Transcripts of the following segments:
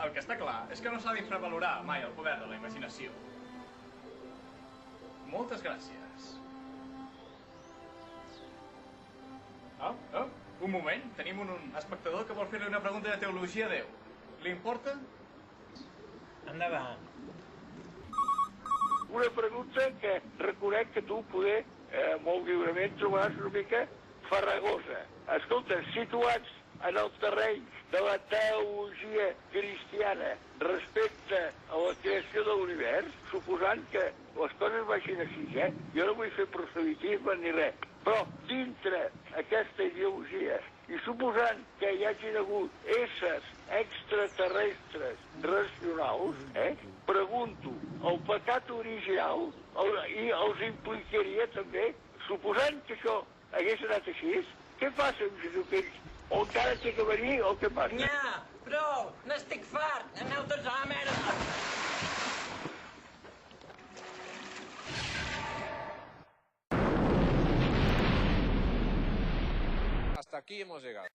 El que està clar és que no s'ha d'infravalorar mai el poder de la imaginació. Moltes gràcies. Un moment, tenim un espectador que vol fer-li una pregunta de teologia a Déu. Li importa? Endavant. Una pregunta que reconec que tu poder molt lliurement trobaràs una mica farragosa. Escolta, situats en el terreny de la teologia cristiana respecte a la creació de l'univers, suposant que les coses vagin així, jo no vull fer proselitisme ni res, però dintre aquesta ideologia i suposant que hi hagin hagut éssers extraterrestres racionals, pregunto, el pecat original i els implicaria també, suposant que això hagués anat així, què passa amb Jesucrist? O encara té que venir o què passa? Nya, prou, n'estic fart, aneu tots a la merda. Hasta aquí hemos llegado.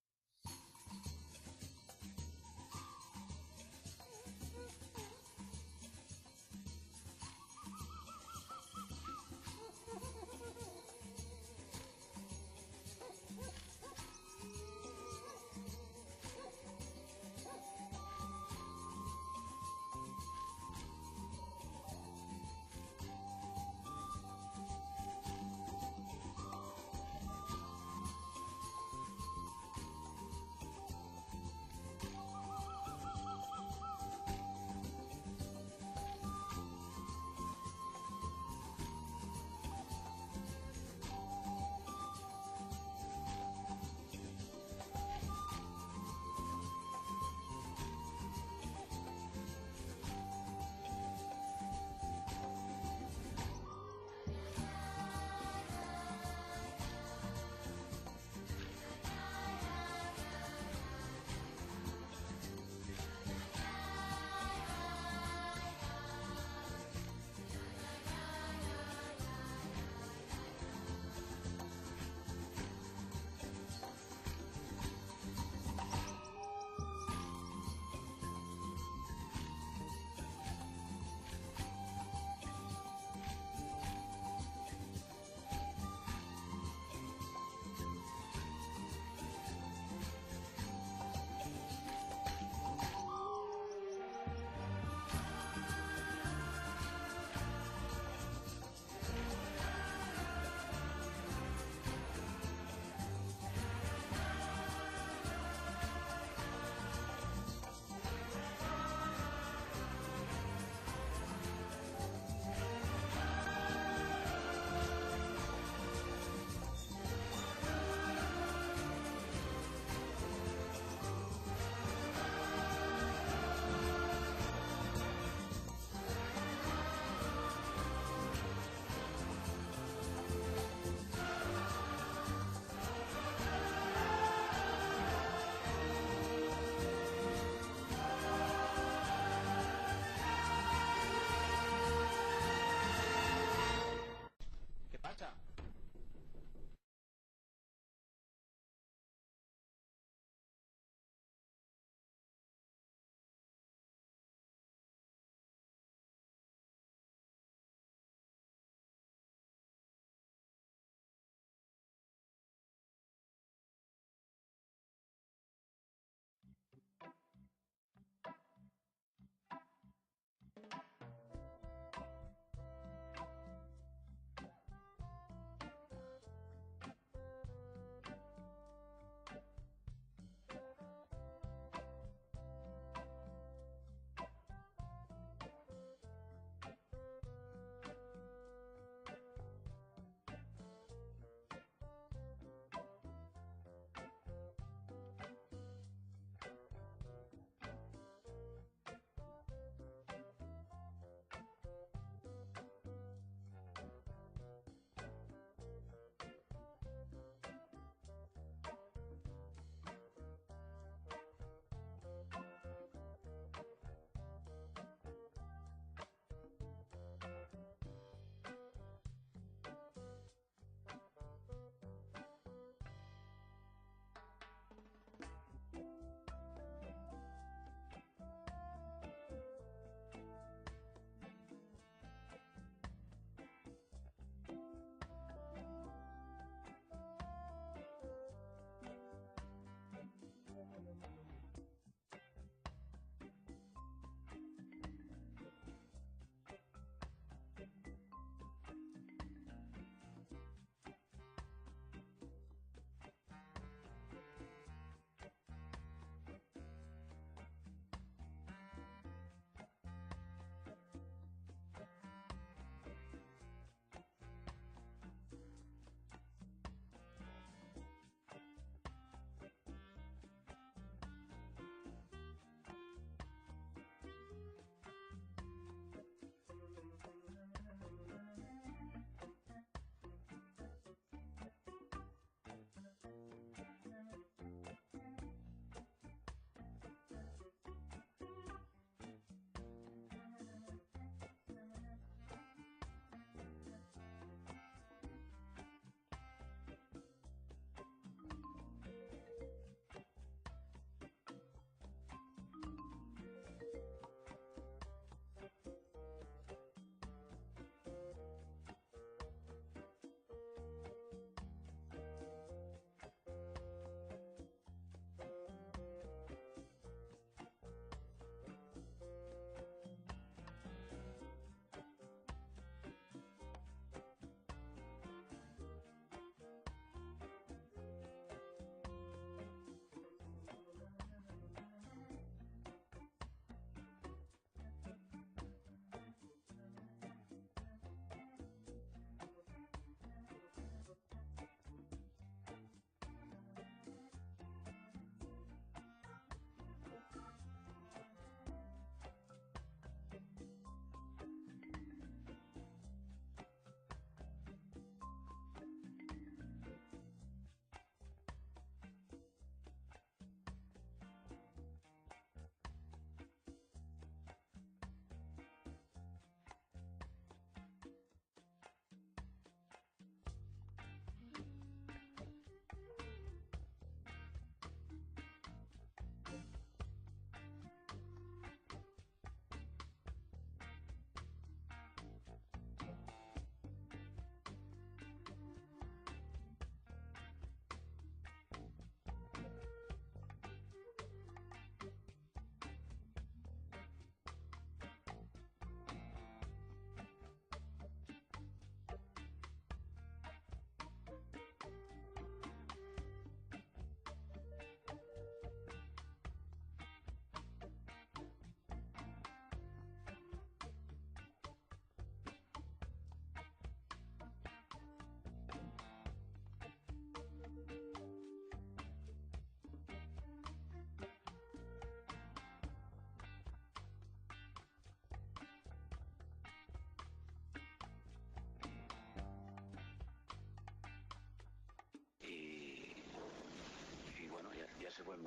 se puede morir.